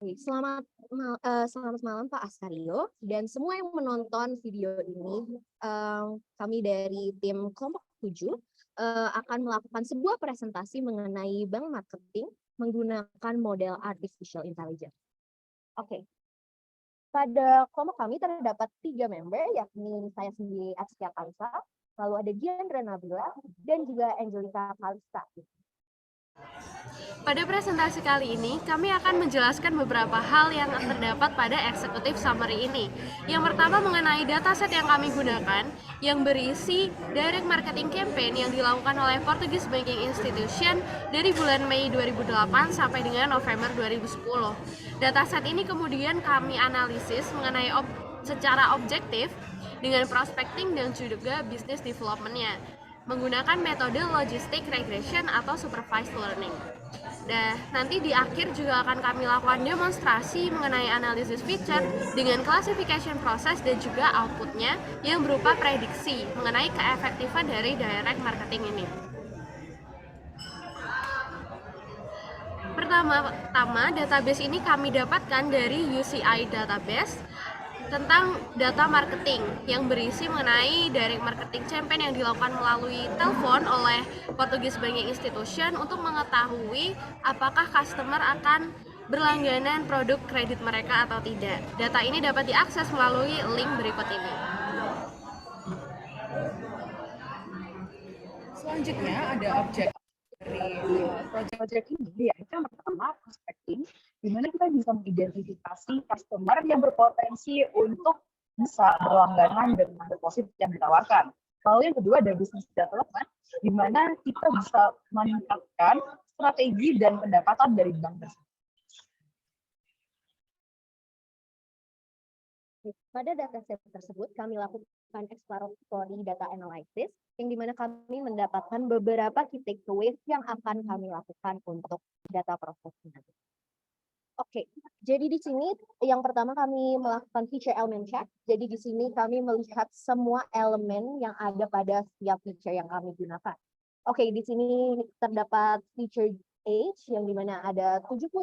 Selamat malam Pak Askario dan semua yang menonton video ini. Kami dari tim kelompok 7 akan melakukan sebuah presentasi mengenai bank marketing menggunakan model artificial intelligence. Oke. Pada kelompok kami terdapat 3 member, yakni saya sendiri Askia Kalisa, lalu ada Diandra Nabila, dan juga Angelica Kalista. Pada presentasi kali ini, kami akan menjelaskan beberapa hal yang terdapat pada executive summary ini. Yang pertama mengenai dataset yang kami gunakan, yang berisi direct marketing campaign yang dilakukan oleh Portugis Banking Institution dari bulan Mei 2008 sampai dengan November 2010. Dataset ini kemudian kami analisis mengenai secara objektif dengan prospecting dan juga business development-nya menggunakan metode logistic regression atau supervised learning. Nah, nanti di akhir juga akan kami lakukan demonstrasi mengenai analisis feature dengan classification proses dan juga outputnya yang berupa prediksi mengenai keefektifan dari direct marketing ini. Pertama, database ini kami dapatkan dari UCI database tentang data marketing yang berisi mengenai direct marketing campaign yang dilakukan melalui telepon oleh Portugis Banking Institution untuk mengetahui apakah customer akan berlangganan produk kredit mereka atau tidak. Data ini dapat diakses melalui link berikut ini. Selanjutnya ada objek dari project ini, yaitu yang pertama prospecting, di mana kita bisa mengidentifikasi customer yang berpotensi untuk bisa berlangganan dengan deposit yang ditawarkan. Lalu yang kedua ada business development, di mana kita bisa meningkatkan strategi dan pendapatan dari bank tersebut. Pada dataset tersebut, kami lakukan exploratory data analysis, yang dimana kami mendapatkan beberapa key takeaways yang akan kami lakukan untuk data processing. Oke, jadi di sini yang pertama kami melakukan feature element check. Jadi di sini kami melihat semua elemen yang ada pada setiap feature yang kami gunakan. Oke, di sini terdapat feature age yang dimana ada 78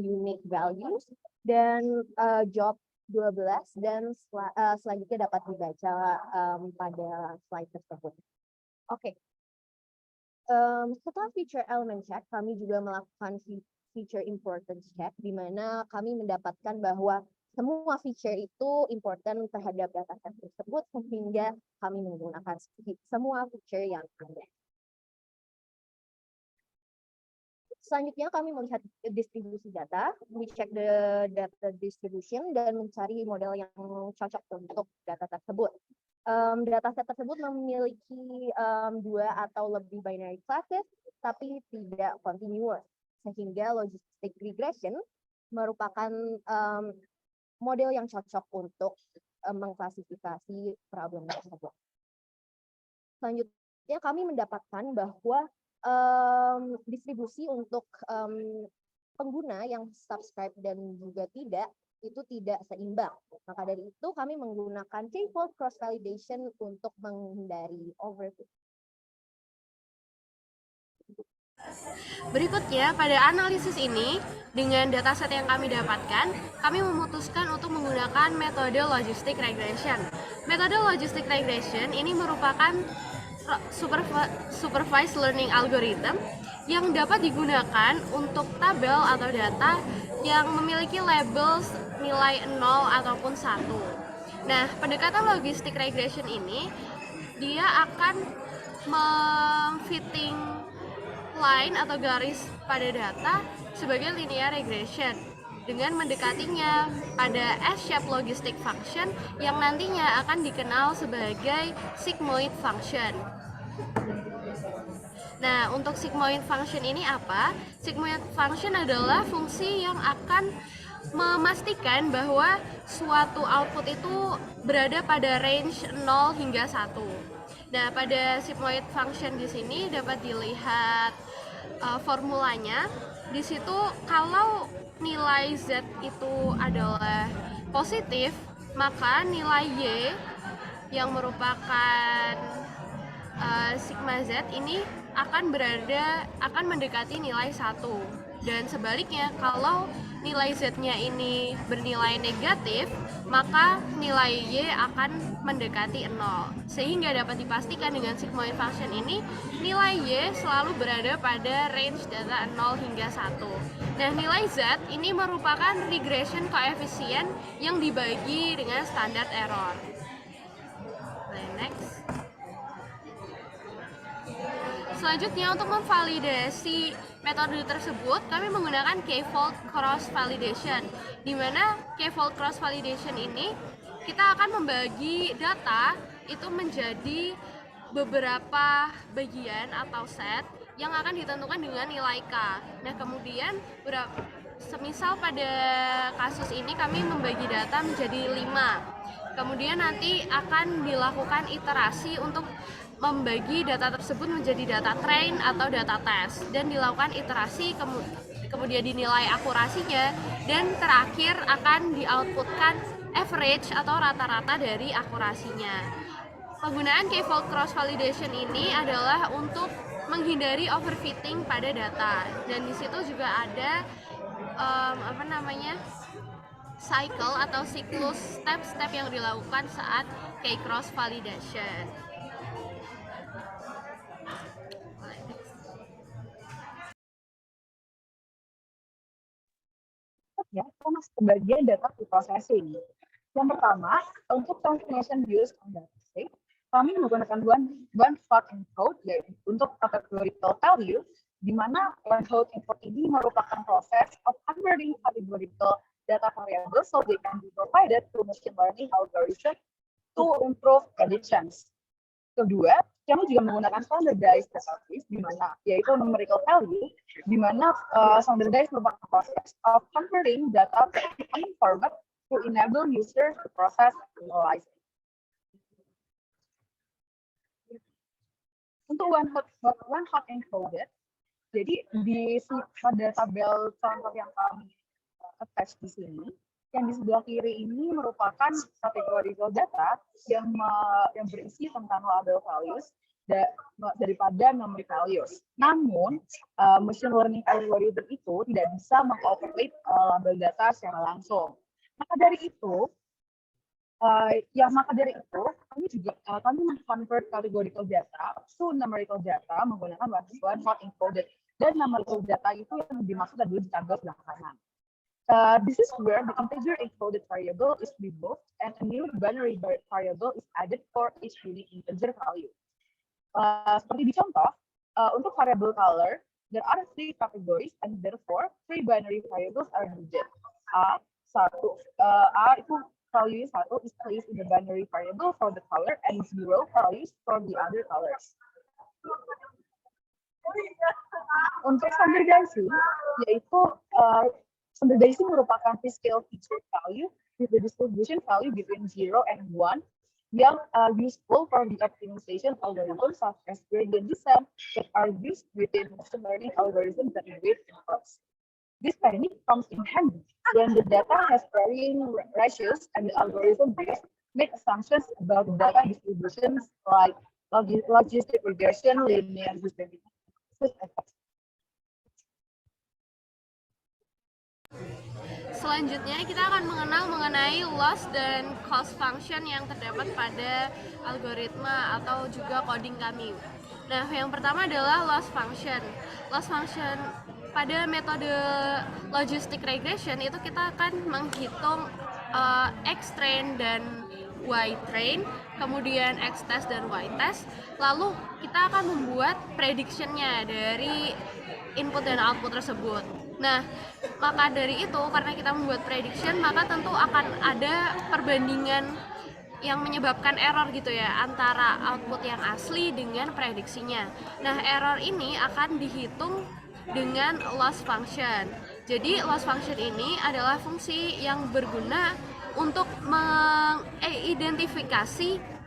unique values dan job 12 dan selanjutnya dapat dibaca pada slide tersebut. Oke. Setelah feature element check, kami juga melakukan feature importance check, di mana kami mendapatkan bahwa semua feature itu important terhadap dataset tersebut, sehingga kami menggunakan semua feature yang ada. Selanjutnya kami melihat distribusi data, we check the data distribution dan mencari model yang cocok untuk data tersebut. Dataset tersebut memiliki 2 atau lebih binary classes, tapi tidak continuous, sehingga logistic regression merupakan model yang cocok untuk mengklasifikasi problem tersebut. Selanjutnya kami mendapatkan bahwa distribusi untuk pengguna yang subscribe dan juga tidak, itu tidak seimbang. Maka dari itu kami menggunakan k-fold cross validation untuk menghindari overfit. Berikutnya, pada analisis ini, dengan dataset yang kami dapatkan, kami memutuskan untuk menggunakan metode logistic regression. Metode logistic regression ini merupakan supervised learning algorithm yang dapat digunakan untuk tabel atau data yang memiliki label nilai 0 ataupun 1. Nah, pendekatan logistic regression ini dia akan memfitting line atau garis pada data sebagai linear regression dengan mendekatinya pada S-shape logistic function yang nantinya akan dikenal sebagai sigmoid function. Nah, untuk sigmoid function ini apa? Sigmoid function adalah fungsi yang akan memastikan bahwa suatu output itu berada pada range 0 hingga 1. Nah, pada sigmoid function di sini dapat dilihat formulanya. Di situ kalau nilai Z itu adalah positif, maka nilai Y yang merupakan sigma Z ini akan mendekati nilai 1. Dan sebaliknya, kalau nilai Z-nya ini bernilai negatif, maka nilai Y akan mendekati 0. Sehingga dapat dipastikan dengan sigmoid function ini, nilai Y selalu berada pada range data 0 hingga 1. Nah, nilai Z ini merupakan regression coefficient yang dibagi dengan standard error. Next. Selanjutnya, untuk memvalidasi metode tersebut, kami menggunakan k-fold cross validation, di mana k-fold cross validation ini kita akan membagi data itu menjadi beberapa bagian atau set yang akan ditentukan dengan nilai K. Nah, kemudian semisal pada kasus ini kami membagi data menjadi 5. Kemudian nanti akan dilakukan iterasi untuk membagi data tersebut menjadi data train atau data test, dan dilakukan iterasi, kemudian dinilai akurasinya, dan terakhir akan di-outputkan average atau rata-rata dari akurasinya. Penggunaan k-fold cross validation ini adalah untuk menghindari overfitting pada data, dan di situ juga ada cycle atau siklus step-step yang dilakukan saat k-cross validation. Ya, kita masuk ke bagian data preprocessing. Yang pertama, untuk transformation views on dataset, kami menggunakan one hot encode untuk categorical value, di mana one hot encode ini merupakan proses of converting categorical data variables so they can be provided to machine learning algorithm to improve predictions. Kedua, kami juga menggunakan standardized database, di mana yaitu numerical value, di mana standardized merupakan proses of converting data in format to enable users to process and analyze. Untuk one hot encoded, jadi pada tabel contoh yang kami attach di sini, yang di sebelah kiri ini merupakan categorical data yang berisi tentang label values daripada numeric values. Namun, machine learning algorithm itu tidak bisa mengoperate label data secara langsung. Maka dari itu, kami meng-convert categorical data to numerical data menggunakan one hot encoded, dan numerical data itu yang dimaksud adalah di tabel sebelah kanan. This is where the integer encoded variable is removed and a new binary variable is added for each unique integer value. Seperti di contoh, untuk variable color, there are 3 categories and therefore 3 binary variables are needed. A itu value 1 is placed in the binary variable for the color and 0 values for the other colors. Untuk standardizing, yaitu standardizing merupakan p-scale feature value with the distribution value between 0 and 1 yang useful for the optimization algorithms such as gradient descent that are used within machine learning algorithms that weight inputs. This technique comes in handy when the data has varying ratios and the algorithm make assumptions about data distributions like logistic regression, linear distribution, etc. Selanjutnya kita akan mengenal mengenai loss dan cost function yang terdapat pada algoritma atau juga coding kami. Nah, yang pertama adalah loss function. Loss function pada metode logistic regression itu kita akan menghitung X train dan Y train, kemudian X test dan Y test. Lalu kita akan membuat prediction-nya dari input dan output tersebut. Nah, maka dari itu, karena kita membuat prediction, maka tentu akan ada perbandingan yang menyebabkan error gitu ya, antara output yang asli dengan prediksinya. Nah, error ini akan dihitung dengan loss function. Jadi, loss function ini adalah fungsi yang berguna untuk mengidentifikasi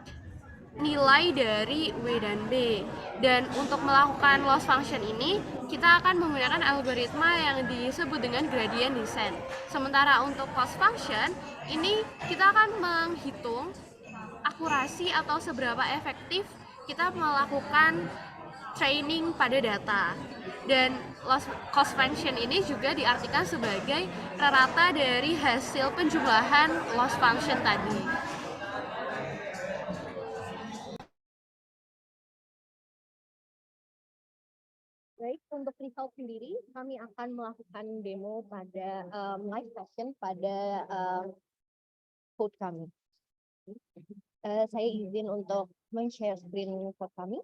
nilai dari W dan B. Dan untuk melakukan loss function ini, kita akan menggunakan algoritma yang disebut dengan gradient descent. Sementara untuk cost function, ini kita akan menghitung akurasi atau seberapa efektif kita melakukan training pada data. Dan loss cost function ini juga diartikan sebagai rata dari hasil penjumlahan loss function tadi. Baik, untuk result sendiri, kami akan melakukan demo pada live session pada code kami. Saya izin untuk men-share screen code kami.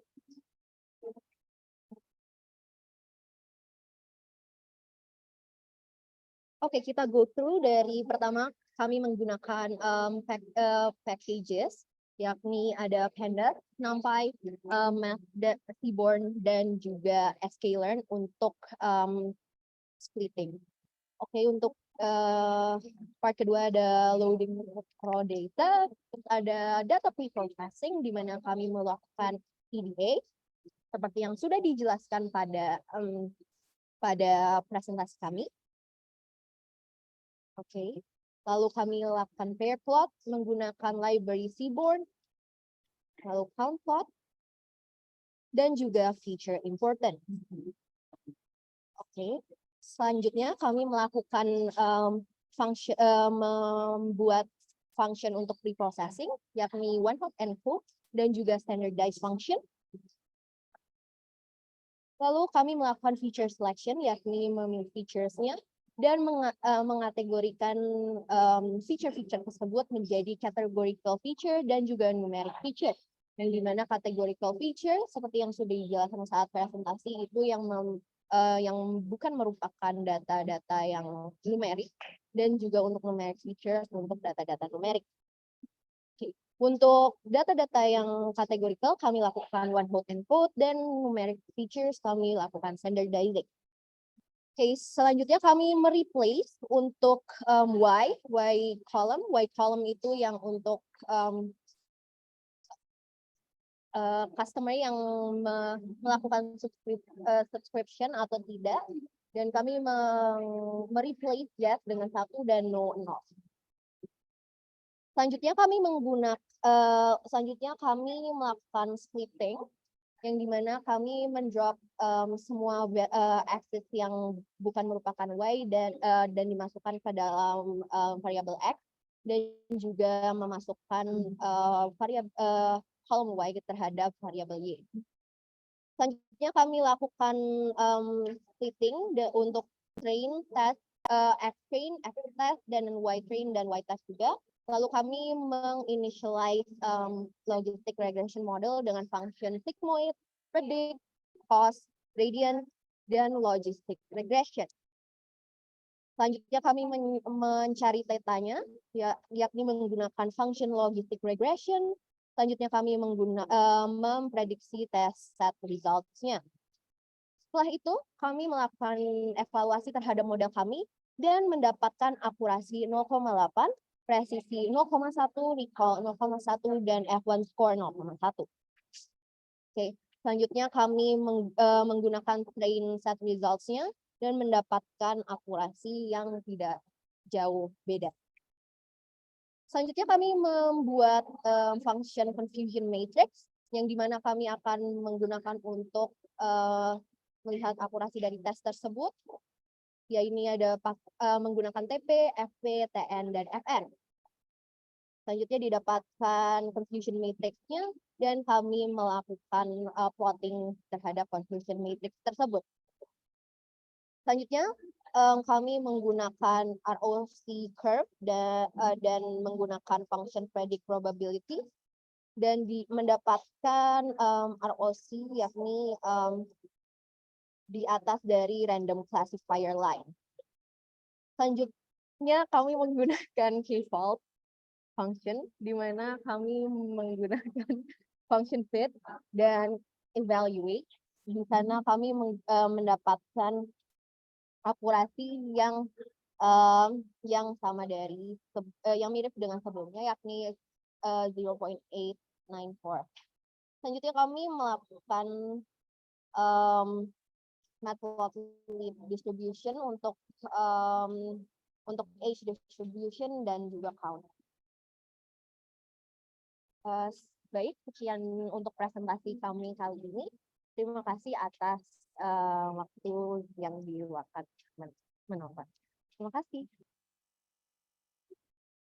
Oke, kita go through dari pertama kami menggunakan packages, yakni ada Panda, NumPy, Seaborn, dan juga sklearn untuk splitting. Oke, untuk part kedua ada loading raw data, terus ada data pre-processing di mana kami melakukan PDA seperti yang sudah dijelaskan pada presentasi kami. Oke, lalu kami lakukan pair plot menggunakan library Seaborn, lalu count plot, dan juga feature important. Oke, selanjutnya kami melakukan membuat function untuk preprocessing, yakni one hot and cook, dan juga standardized function. Lalu kami melakukan feature selection, yakni memilih features-nya, dan mengategorikan feature-feature tersebut menjadi categorical feature dan juga numeric feature. Yang di mana categorical feature, seperti yang sudah dijelaskan saat presentasi, itu yang bukan merupakan data-data yang numerik, dan juga untuk numeric features untuk data-data numerik. Untuk data-data yang categorical, kami lakukan one hot and code, dan numeric features kami lakukan standardizing. Oke, selanjutnya kami mereplace untuk Y column itu yang untuk customer yang melakukan subscription atau tidak, dan kami mereplace yes dengan 1 dan no 0. Selanjutnya kami melakukan splitting, yang dimana kami mendrop semua axis yang bukan merupakan Y dan dimasukkan ke dalam variabel X, dan juga memasukkan column Y terhadap variabel Y. Selanjutnya kami lakukan splitting untuk train, test, X train, X test, dan Y train dan Y test juga. Lalu kami menginitialize logistic regression model dengan function sigmoid, predict, cost, gradient, dan logistic regression. Selanjutnya kami mencari tetanya, yakni menggunakan function logistic regression. Selanjutnya kami memprediksi test set results-nya. Setelah itu, kami melakukan evaluasi terhadap model kami dan mendapatkan akurasi 0,8, presisi 0,1, recall 0,1, dan F1 score 0,1. Oke, selanjutnya kami menggunakan train set results-nya dan mendapatkan akurasi yang tidak jauh beda. Selanjutnya kami membuat function confusion matrix, yang dimana kami akan menggunakan untuk melihat akurasi dari tes tersebut. Ya, ini ada menggunakan TP, FP, TN, dan FN. Selanjutnya didapatkan confusion matrix-nya, dan kami melakukan plotting terhadap confusion matrix tersebut. Selanjutnya, kami menggunakan ROC curve dan menggunakan function predict probability, dan mendapatkan ROC yakni di atas dari random classifier line. Selanjutnya kami menggunakan k-fault function, di mana kami menggunakan function fit dan evaluate. Di sana kami mendapatkan akurasi yang sama dari yang mirip dengan sebelumnya, yakni 0.894. Selanjutnya kami melakukan matplotlib distribution untuk age distribution dan juga count. Baik, sekian untuk presentasi kami kali ini. Terima kasih atas waktu yang diluangkan menonton. Terima kasih.